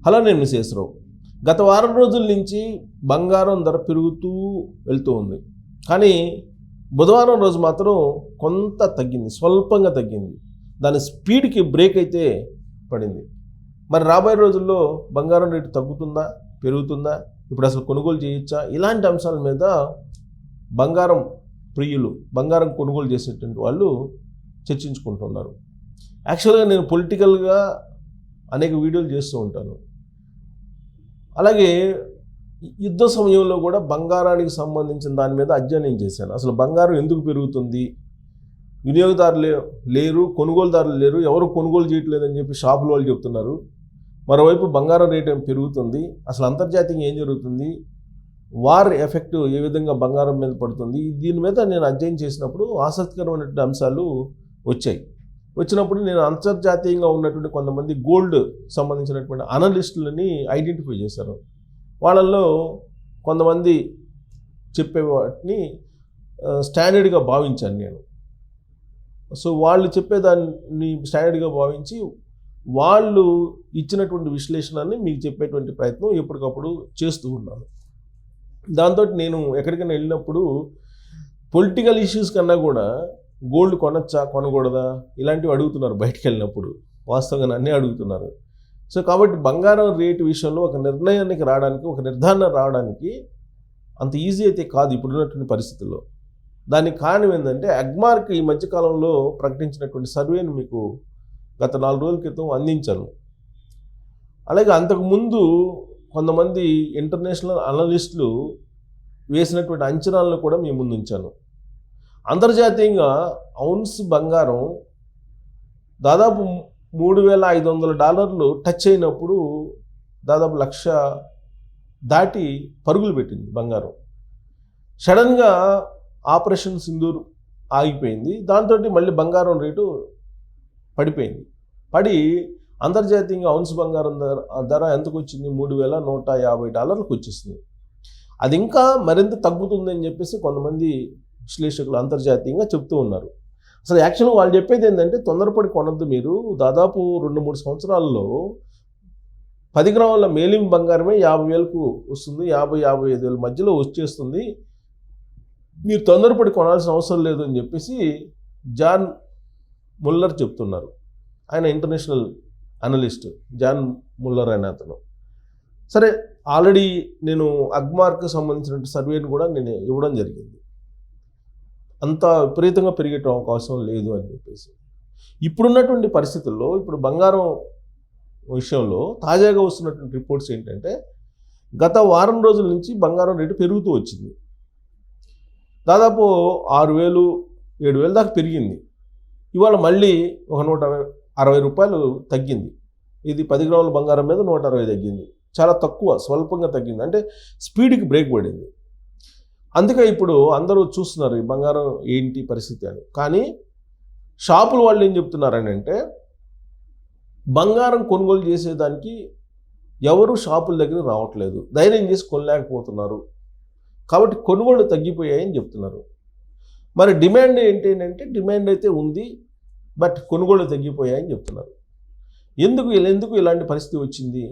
Hello, నేను శేషరావు. గత వారం రోజుల నుంచి బంగారం ధర పెరుగుతూ వెళ్తూ ఉంది. కానీ బుధవారం రోజు మాత్రం కొంత తగ్గింది, స్వల్పంగా తగ్గింది. దాని స్పీడ్కి బ్రేక్ అయితే పడింది. మరి రాబోయే రోజుల్లో బంగారం రేటు తగ్గుతుందా, పెరుగుతుందా, ఇప్పుడు అసలు కొనుగోలు చేయొచ్చా, ఇలాంటి అంశాల మీద బంగారం ప్రియులు, బంగారం కొనుగోలు చేసేటువంటి వాళ్ళు చర్చించుకుంటున్నారు. యాక్చువల్గా నేను పొలిటికల్గా అనేక వీడియోలు చేస్తూ ఉంటాను. అలాగే యుద్ధ సమయంలో కూడా బంగారానికి సంబంధించిన దాని మీద అధ్యయనం చేశాను. అసలు బంగారం ఎందుకు పెరుగుతుంది, వినియోగదారులు లేరు, కొనుగోలుదారులు లేరు, ఎవరు కొనుగోలు చేయట్లేదని చెప్పి షాపుల వాళ్ళు చెప్తున్నారు. మరోవైపు బంగారం రేటు పెరుగుతుంది. అసలు అంతర్జాతీయంగా ఏం జరుగుతుంది, వార్ ఎఫెక్ట్ ఏ విధంగా బంగారం మీద పడుతుంది, దీని మీద నేను అధ్యయనం చేసినప్పుడు ఆసక్తికరమైనటువంటి అంశాలు వచ్చినప్పుడు నేను అంతర్జాతీయంగా ఉన్నటువంటి కొంతమంది గోల్డ్ సంబంధించినటువంటి అనలిస్టులని ఐడెంటిఫై చేశాను. వాళ్ళల్లో కొంతమంది చెప్పే వాటిని స్టాండర్డ్గా భావించాను నేను. సో వాళ్ళు చెప్పేదాన్ని స్టాండర్డ్గా భావించి వాళ్ళు ఇచ్చినటువంటి విశ్లేషణని మీకు చెప్పేటువంటి ప్రయత్నం ఎప్పటికప్పుడు చేస్తూ ఉన్నాను. దాంతో నేను ఎక్కడికైనా వెళ్ళినప్పుడు పొలిటికల్ ఇష్యూస్ కన్నా కూడా గోల్డ్ కొనొచ్చా, కొనకూడదా, ఇలాంటివి అడుగుతున్నారు. బయటికి వెళ్ళినప్పుడు వాస్తవంగా నన్నే అడుగుతున్నారు. సో కాబట్టి బంగారం రేటు విషయంలో ఒక నిర్ణయానికి రావడానికి, ఒక నిర్ధారణ రావడానికి అంత ఈజీ అయితే కాదు ఇప్పుడున్నటువంటి పరిస్థితుల్లో. దానికి కారణం ఏంటంటే అగ్మార్క్ ఈ మధ్యకాలంలో ప్రకటించినటువంటి సర్వేను మీకు గత 4 రోజుల క్రితం అందించాను. అలాగే అంతకుముందు కొంతమంది ఇంటర్నేషనల్ అనలిస్టులు వేసినటువంటి అంచనాలను కూడా మీ ముందు ఉంచాను. అంతర్జాతీయంగా ఔన్స్ బంగారం దాదాపు $3,500 టచ్ అయినప్పుడు దాదాపు 1,00,000 దాటి పరుగులు పెట్టింది బంగారం. సడన్గా ఆపరేషన్ సింధూర్ ఆగిపోయింది. దాంతో మళ్ళీ బంగారం రేటు పడిపోయింది. పడి అంతర్జాతీయంగా ఔన్స్ బంగారం ధర ఎంతకు వచ్చింది, $3,150 వచ్చేసింది. అది ఇంకా మరింత తగ్గుతుందని చెప్పేసి కొంతమంది విశ్లేషకులు అంతర్జాతీయంగా చెప్తూ ఉన్నారు. అసలు యాక్చువల్గా వాళ్ళు చెప్పేది ఏంటంటే తొందరపడి కొనద్దు, మీరు దాదాపు 2-3 సంవత్సరాల్లో 10 గ్రాముల మేలిం బంగారమే 50,000కు వస్తుంది, 50,000-55,000 మధ్యలో వచ్చేస్తుంది, మీరు తొందరపడి కొనాల్సిన అవసరం లేదు అని చెప్పేసి జాన్ ముల్లర్ చెప్తున్నారు. ఆయన ఇంటర్నేషనల్ అనలిస్ట్ జాన్ ముల్లర్ అనే అతను. సరే, ఆల్రెడీ నేను అగ్మార్క్ సంబంధించిన సర్వేని కూడా నేను ఇవ్వడం జరిగింది. అంత విపరీతంగా పెరిగే అవకాశం లేదు అని చెప్పేసి. ఇప్పుడున్నటువంటి పరిస్థితుల్లో ఇప్పుడు బంగారం విషయంలో తాజాగా వస్తున్నటువంటి రిపోర్ట్స్ ఏంటంటే గత వారం రోజుల నుంచి బంగారం రేటు పెరుగుతూ వచ్చింది. దాదాపు 6,000-7,000 దాకా పెరిగింది. ఇవాళ మళ్ళీ ఒక $160 తగ్గింది. ఇది 10 గ్రాముల బంగారం మీద 160 తగ్గింది. చాలా తక్కువ, స్వల్పంగా తగ్గింది. అంటే స్పీడ్కి బ్రేక్ పడింది. అందుకే ఇప్పుడు అందరూ చూస్తున్నారు ఈ బంగారం ఏంటి పరిస్థితి అని. కానీ షాపుల వాళ్ళు ఏం చెప్తున్నారని అంటే బంగారం కొనుగోలు చేసేదానికి ఎవరు షాపుల దగ్గర రావట్లేదు, ధైర్యం చేసి కొనలేకపోతున్నారు, కాబట్టి కొనుగోలు తగ్గిపోయాయని చెప్తున్నారు. మరి డిమాండ్ ఏంటి అంటే డిమాండ్ అయితే ఉంది, బట్ కొనుగోలు తగ్గిపోయాయని చెప్తున్నారు. ఎందుకు ఇలాంటి పరిస్థితి వచ్చింది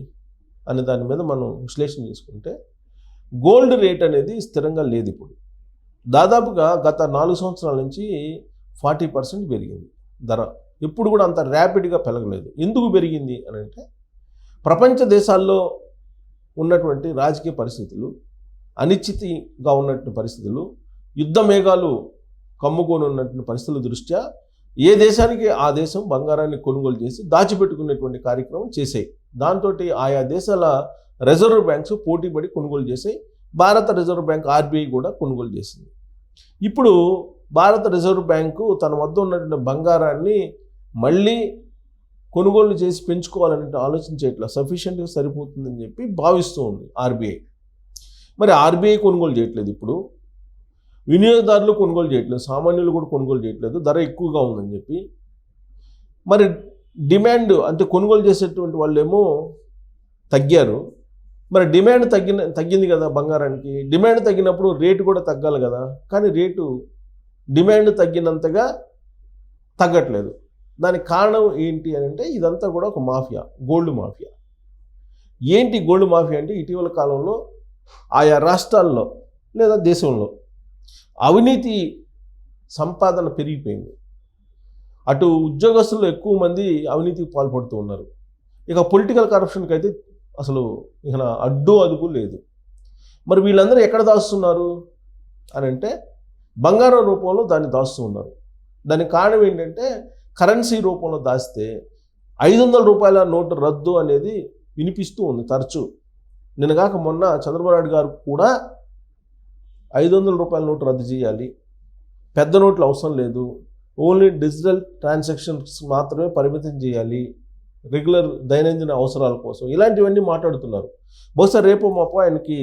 అనే దాని మీద మనం విశ్లేషణ చేసుకుంటే గోల్డ్ రేట్ అనేది స్థిరంగా లేదు. ఇప్పుడు దాదాపుగా గత 4 సంవత్సరాల నుంచి 40% పెరిగింది ధర. ఎప్పుడు కూడా అంత ర్యాపిడ్గా పెరగలేదు. ఎందుకు పెరిగింది అని అంటే ప్రపంచ దేశాల్లో ఉన్నటువంటి రాజకీయ పరిస్థితులు, అనిశ్చితిగా ఉన్నటువంటి పరిస్థితులు, యుద్ధ మేఘాలు కమ్ముకొని ఉన్నటువంటి పరిస్థితుల దృష్ట్యా ఏ దేశానికి ఆ దేశం బంగారాన్ని కొనుగోలు చేసి దాచిపెట్టుకునేటువంటి కార్యక్రమం చేసాయి. దాంతో ఆయా దేశాల రిజర్వ్ బ్యాంక్స్ పోటీపడి కొనుగోలు చేసాయి. భారత రిజర్వ్ బ్యాంక్ RBI కూడా కొనుగోలు చేసింది. ఇప్పుడు భారత రిజర్వ్ బ్యాంకు తన వద్ద ఉన్నటువంటి బంగారాన్ని మళ్ళీ కొనుగోలు చేసి పెంచుకోవాలనే ఆలోచన చేయట్లేదు, సఫిషియెంట్గా సరిపోతుందని చెప్పి భావిస్తూ ఉంది RBI. మరి RBI కొనుగోలు చేయట్లేదు, ఇప్పుడు వినియోగదారులు కొనుగోలు చేయట్లేదు, సామాన్యులు కూడా కొనుగోలు చేయట్లేదు, ధర ఎక్కువగా ఉందని చెప్పి. మరి డిమాండ్ అంటే కొనుగోలు చేసేటువంటి వాళ్ళేమో తగ్గారు. మరి డిమాండ్ తగ్గింది కదా బంగారానికి. డిమాండ్ తగ్గినప్పుడు రేటు కూడా తగ్గాలి కదా, కానీ డిమాండ్ తగ్గినంతగా తగ్గట్లేదు. దానికి కారణం ఏంటి అని అంటే ఇదంతా కూడా ఒక మాఫియా, గోల్డ్ మాఫియా. ఏంటి గోల్డ్ మాఫియా అంటే ఇటీవల కాలంలో ఆయా రాష్ట్రాల్లో లేదా దేశంలో అవినీతి సంపాదన పెరిగిపోయింది. అటు ఉద్యోగస్తుల్లో ఎక్కువ మంది అవినీతికి పాల్పడుతూ ఉన్నారు. ఇక పొలిటికల్ కరప్షన్కి అయితే అసలు ఇక అడ్డు అదుపు లేదు. మరి వీళ్ళందరూ ఎక్కడ దాస్తున్నారు అని అంటే బంగారం రూపంలో దాన్ని దాస్తూ ఉన్నారు. దానికి కారణం ఏంటంటే కరెన్సీ రూపంలో దాస్తే 500 రూపాయల నోటు రద్దు అనేది వినిపిస్తూ ఉంది తరచూ. నిన్నగాక మొన్న చంద్రబాబు నాయుడు గారు కూడా 500 రూపాయల నోటు రద్దు చేయాలి, పెద్ద నోట్లు అవసరం లేదు, ఓన్లీ డిజిటల్ ట్రాన్సాక్షన్స్ మాత్రమే పరిమితం చేయాలి, రెగ్యులర్ దైనందిన అవసరాల కోసం, ఇలాంటివన్నీ మాట్లాడుతున్నారు. బహుశా రేపు మాపో ఆయనకి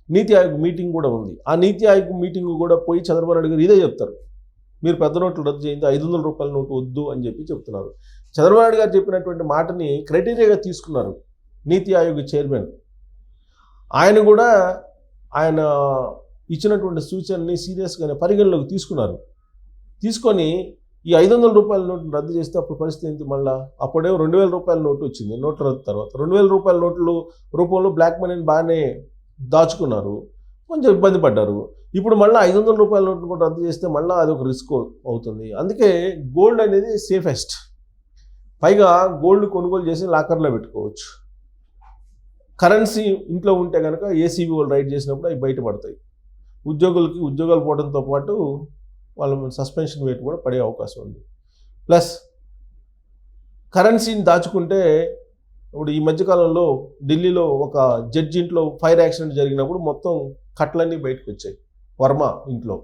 నీతి ఆయోగ్ మీటింగ్ కూడా ఉంది. ఆ నీతి ఆయోగ్ మీటింగ్ కూడా పోయి చంద్రబాబు నాయుడు గారు ఇదే చెప్తారు, మీరు పెద్ద నోట్లు రద్దు చేయండి, 500 రూపాయల నోటు వద్దు అని చెప్పి చెప్తున్నారు. చంద్రబాబు నాయుడు గారు చెప్పినటువంటి మాటని క్రైటీరియాగా తీసుకున్నారు నీతి ఆయోగ్ చైర్మన్. ఆయన కూడా ఆయన ఇచ్చినటువంటి సూచనని సీరియస్గానే పరిగణలోకి తీసుకున్నారు. తీసుకొని ఈ 500 రూపాయల నోటును రద్దు చేస్తే అప్పుడు పరిస్థితి ఏంటి? మళ్ళీ అప్పుడేమో 2000 రూపాయల నోటు వచ్చింది. నోట్ల రద్దు తర్వాత 2000 రూపాయల నోట్లు రూపంలో బ్లాక్ మనీని బాగానే దాచుకున్నారు, కొంచెం ఇబ్బంది పడ్డారు. ఇప్పుడు మళ్ళీ 500 రూపాయల నోట్ను కూడా రద్దు చేస్తే మళ్ళీ అది ఒక రిస్క్ అవుతుంది. అందుకే గోల్డ్ అనేది సేఫెస్ట్. పైగా గోల్డ్ కొనుగోలు చేసి లాకర్లో పెట్టుకోవచ్చు. కరెన్సీ ఇంట్లో ఉంటే కనుక ఏసీబీ వాళ్ళు రైడ్ చేసినప్పుడు అవి బయటపడతాయి. ఉద్యోగులకి ఉద్యోగాలు పోవడంతో పాటు వాళ్ళ సస్పెన్షన్ వేట్ కూడా పడే అవకాశం ఉంది. ప్లస్ కరెన్సీని దాచుకుంటే ఇప్పుడు ఈ మధ్యకాలంలో ఢిల్లీలో ఒక జడ్జి ఇంట్లో ఫైర్ యాక్సిడెంట్ జరిగినప్పుడు మొత్తం కట్లన్నీ బయటకు వచ్చాయి వర్మ ఇంట్లో.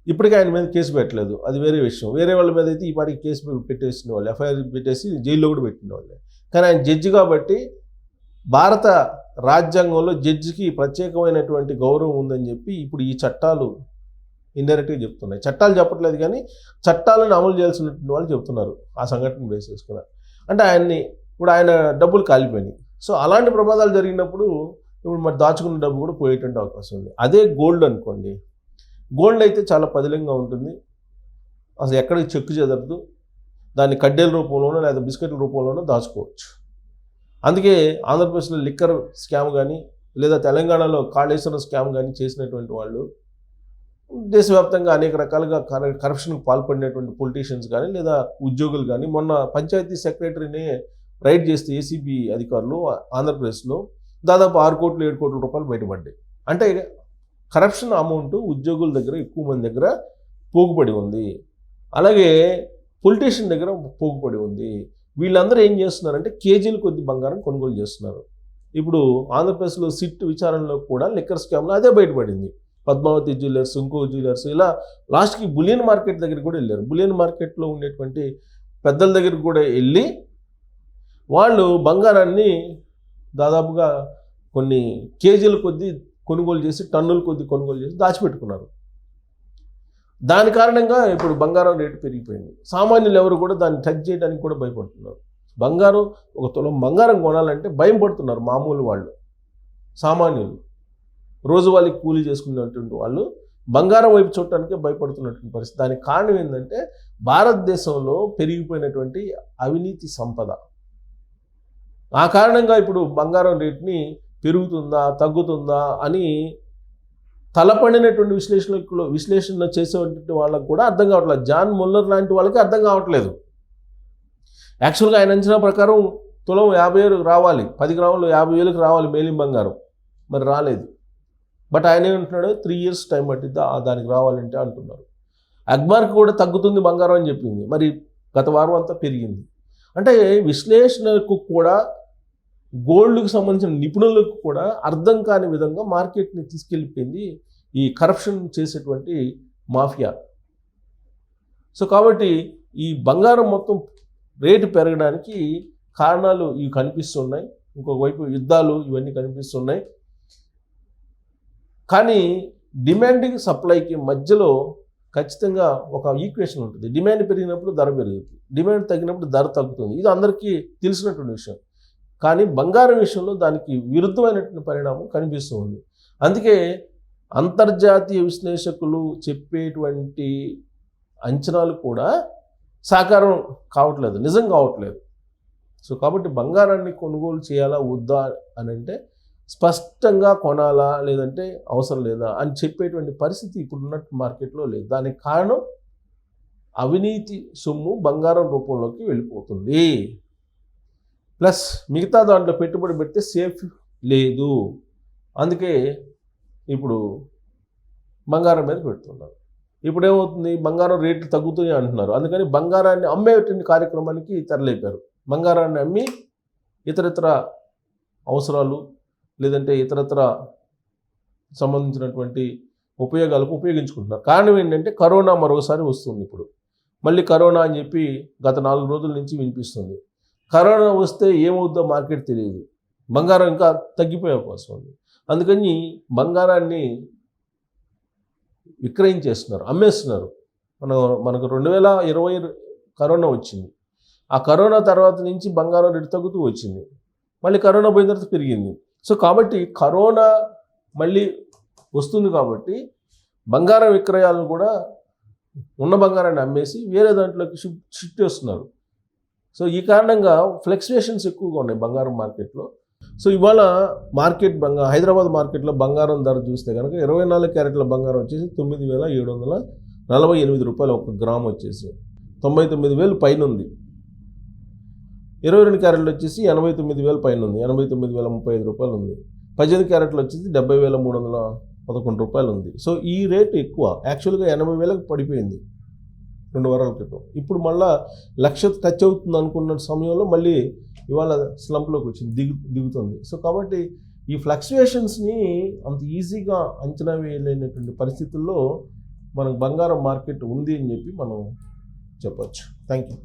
ఇప్పటికీ ఆయన మీద కేసు పెట్టలేదు, అది వేరే విషయం. వేరే వాళ్ళ మీద అయితే ఈ పాటికి కేసు పెట్టేసిన వాళ్ళు, ఎఫ్ఐఆర్ పెట్టేసి జైల్లో కూడా పెట్టిన వాళ్ళే. కానీ ఆయన జడ్జి కాబట్టి భారత రాజ్యాంగంలో జడ్జికి ప్రత్యేకమైనటువంటి గౌరవం ఉందని చెప్పి ఇప్పుడు ఈ చట్టాలు ఇండైరెక్ట్గా చెప్తున్నాయి. చట్టాలు చెప్పట్లేదు కానీ చట్టాలను అమలు చేయాల్సినటువంటి వాళ్ళు చెప్తున్నారు ఆ సంఘటన బేస్ చేసుకున్నారు. అంటే ఇప్పుడు ఆయన డబ్బులు కాలిపోయినాయి. సో అలాంటి ప్రమాదాలు జరిగినప్పుడు ఇప్పుడు మరి దాచుకున్న డబ్బు కూడా పోయేటువంటి అవకాశం ఉంది. అదే గోల్డ్ అనుకోండి, గోల్డ్ అయితే చాలా పదిలంగా ఉంటుంది, అసలు ఎక్కడికి చెక్కు చెదరదు, దాన్ని కడ్డేల రూపంలోనో లేదా బిస్కెట్ల రూపంలోనో దాచుకోవచ్చు. అందుకే ఆంధ్రప్రదేశ్లో లిక్కర్ స్కామ్ కానీ లేదా తెలంగాణలో కాళేశ్వరం స్కామ్ కానీ చేసినటువంటి వాళ్ళు దేశవ్యాప్తంగా అనేక రకాలుగా కరప్షన్కి పాల్పడినటువంటి పొలిటీషియన్స్ కానీ లేదా ఉద్యోగులు కానీ మొన్న పంచాయతీ సెక్రటరీనే రైడ్ చేస్తే ఏసీబీ అధికారులు ఆంధ్రప్రదేశ్లో దాదాపు 6 కోట్లు 7 కోట్ల రూపాయలు బయటపడ్డాయి. అంటే కరప్షన్ అమౌంట్ ఉద్యోగుల దగ్గర ఎక్కువ మంది దగ్గర పోగుపడి ఉంది, అలాగే పొలిటీషియన్ దగ్గర పోగుపడి ఉంది. వీళ్ళందరూ ఏం చేస్తున్నారంటే కేజీల కొద్ది బంగారం కొనుగోలు చేస్తున్నారు. ఇప్పుడు ఆంధ్రప్రదేశ్లో సిట్ విచారణలో కూడా లిక్కర్ స్కామ్లో అదే బయటపడింది. పద్మావతి జ్యువెలర్స్, ఇంకో జ్యువెలర్స్, ఇలా లాస్ట్కి బులియన్ మార్కెట్ దగ్గరికి కూడా వెళ్ళారు. బులియన్ మార్కెట్లో ఉండేటువంటి పెద్దల దగ్గరికి కూడా వెళ్ళి వాళ్ళు బంగారాన్ని దాదాపుగా కొన్ని కేజీల కొద్దీ కొనుగోలు చేసి, టన్నుల కొద్దీ కొనుగోలు చేసి దాచిపెట్టుకున్నారు. దాని కారణంగా ఇప్పుడు బంగారం రేటు పెరిగిపోయింది. సామాన్యులు ఎవరు కూడా దాన్ని టచ్ చేయడానికి కూడా భయపడుతున్నారు. బంగారం, ఒక తులం బంగారం కొనాలంటే భయం పడుతున్నారు మామూలు వాళ్ళు, సామాన్యులు, రోజువారీ కూలీ చేసుకున్నటువంటి వాళ్ళు బంగారం వైపు చూడటానికే భయపడుతున్నటువంటి పరిస్థితి. దానికి కారణం ఏంటంటే భారతదేశంలో పెరిగిపోయినటువంటి అవినీతి సంపద. ఆ కారణంగా ఇప్పుడు బంగారం రేటుని పెరుగుతుందా తగ్గుతుందా అని తలపడినటువంటి విశ్లేషణ చేసేటువంటి వాళ్ళకు కూడా అర్థం కావట్లేదు. జాన్ ముల్లర్ లాంటి వాళ్ళకి అర్థం కావట్లేదు. యాక్చువల్గా ఆయన అంచనా ప్రకారం తులం 50,000 రావాలి, 10 గ్రాములు 50,000కి రావాలి మేలిం బంగారం, మరి రాలేదు. బట్ ఆయన ఏమంటున్నాడు, 3 years టైం పట్టిద్దా దానికి రావాలంటే అంటున్నారు. అగ్మార్క్ కూడా తగ్గుతుంది బంగారం అని చెప్పింది, మరి గత వారం అంతా పెరిగింది. అంటే విశ్లేషణకు కూడా గోల్డ్కి సంబంధించిన నిపుణులకు కూడా అర్థం కాని విధంగా మార్కెట్ని తీసుకెళ్ళిపోయింది ఈ కరప్షన్ చేసేటువంటి మాఫియా. సో కాబట్టి ఈ బంగారం మొత్తం రేటు పెరగడానికి కారణాలు ఇవి కనిపిస్తున్నాయి. ఇంకొక వైపు యుద్ధాలు ఇవన్నీ కనిపిస్తున్నాయి. కానీ డిమాండ్కి సప్లైకి మధ్యలో ఖచ్చితంగా ఒక ఈక్వేషన్ ఉంటుంది. డిమాండ్ పెరిగినప్పుడు ధర పెరుగుతుంది, డిమాండ్ తగ్గినప్పుడు ధర తగ్గుతుంది. ఇది అందరికీ తెలిసినటువంటి విషయం. కానీ బంగారం విషయంలో దానికి విరుద్ధమైనటువంటి పరిణామం కనిపిస్తూ ఉంది. అందుకే అంతర్జాతీయ విశ్లేషకులు చెప్పేటువంటి అంచనాలు కూడా సాకారం కావట్లేదు, నిజం కావట్లేదు. సో కాబట్టి బంగారాన్ని కొనుగోలు చేయాలా వద్దా అని అంటే స్పష్టంగా కొనాలా లేదంటే అవసరం లేదా అని చెప్పేటువంటి పరిస్థితి ఇప్పుడున్న మార్కెట్లో లేదు. దానికి కారణం అవినీతి సొమ్ము బంగారం రూపంలోకి వెళ్ళిపోతుంది. ప్లస్ మిగతా దాంట్లో పెట్టుబడి పెడితే సేఫ్ లేదు. అందుకే ఇప్పుడు బంగారం మీద పెడుతున్నారు. ఇప్పుడు ఏమవుతుంది, బంగారం రేట్లు తగ్గుతాయి అంటున్నారు. అందుకని బంగారాన్ని అమ్మేటువంటి కార్యక్రమానికి తెరలేపారు. బంగారాన్ని అమ్మి ఇతరత్ర అవసరాలు లేదంటే ఇతరత్ర సంబంధించినటువంటి ఉపయోగాలకు ఉపయోగించుకుంటున్నారు. కారణం ఏంటంటే కరోనా మరోసారి వస్తుంది. ఇప్పుడు మళ్ళీ కరోనా అని చెప్పి గత 4 రోజుల నుంచి వినిపిస్తుంది. కరోనా వస్తే ఏమవుద్దో మార్కెట్ తెలియదు, బంగారం ఇంకా తగ్గిపోయే అవకాశం ఉంది. అందుకని బంగారాన్ని విక్రయించేస్తున్నారు, అమ్మేస్తున్నారు. మనకు 2020 కరోనా వచ్చింది. ఆ కరోనా తర్వాత నుంచి బంగారం రేటు తగ్గుతూ వచ్చింది. మళ్ళీ కరోనా పోయిన తర్వాత పెరిగింది. సో కాబట్టి కరోనా మళ్ళీ వస్తుంది కాబట్టి బంగారం విక్రయాలను కూడా ఉన్న బంగారాన్ని అమ్మేసి వేరే దాంట్లోకి షిఫ్ట్ చేస్తున్నారు. సో ఈ కారణంగా ఫ్లక్చుయేషన్స్ ఎక్కువగా ఉన్నాయి బంగారం మార్కెట్లో. సో ఇవాళ హైదరాబాద్ మార్కెట్లో బంగారం ధర చూస్తే కనుక 24 క్యారెట్ల బంగారం వచ్చేసి 9,748 రూపాయలు ఒక గ్రామ్ వచ్చేసి 99,000 పైన ఉంది. 22 క్యారెట్లు వచ్చేసి 89,000 పైన ఉంది, 89,035 రూపాయలు ఉంది. 18 క్యారెట్లు వచ్చేసి 70,311 రూపాయలు ఉంది. సో ఈ రేటు ఎక్కువ. యాక్చువల్గా 80,000కి పడిపోయింది 2 వారాల క్రితం. ఇప్పుడు మళ్ళీ 1,00,000 టచ్ అవుతుంది అనుకున్న సమయంలో మళ్ళీ ఇవాళ స్లంప్లోకి వచ్చింది, దిగుతుంది. సో కాబట్టి ఈ ఫ్లక్చుయేషన్స్ని అంత ఈజీగా అంచనా వేయలేనటువంటి పరిస్థితుల్లో మనకు బంగారం మార్కెట్ ఉంది అని చెప్పి మనం చెప్పచ్చు. Thank you.